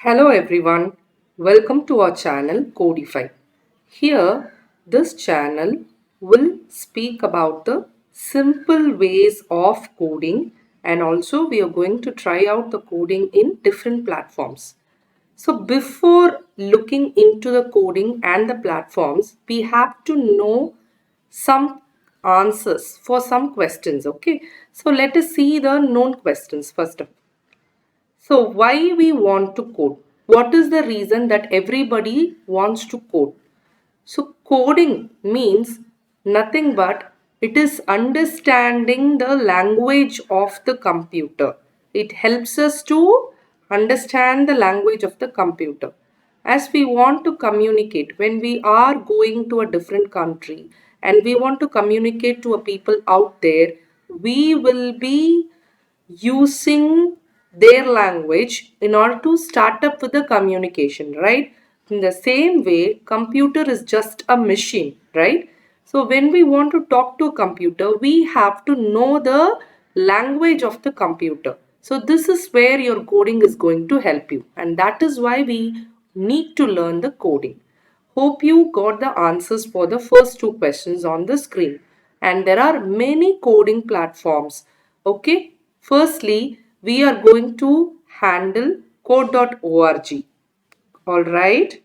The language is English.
Hello everyone, welcome to our channel Codify. Here, this channel will speak about the simple ways of coding, and also we are going to try out the coding in different platforms. So before looking into the coding and the platforms, we have to know some answers for some questions. Okay, so let us see the known questions first of all. So, why we want to code? What is the reason that everybody wants to code? So, coding means nothing but it is understanding the language of the computer. It helps us to understand the language of the computer. As we want to communicate, when we are going to a different country and we want to communicate to a people out there, we will be using their language in order to start up with the communication, right? In the same way, computer is just a machine, right? So when we want to talk to a computer, we have to know the language of the computer. So this is where your coding is going to help you, and that is why we need to learn the coding. Hope you got the answers for the first two questions on the screen. And there are many coding platforms. Okay, firstly, we are going to handle code.org. All right.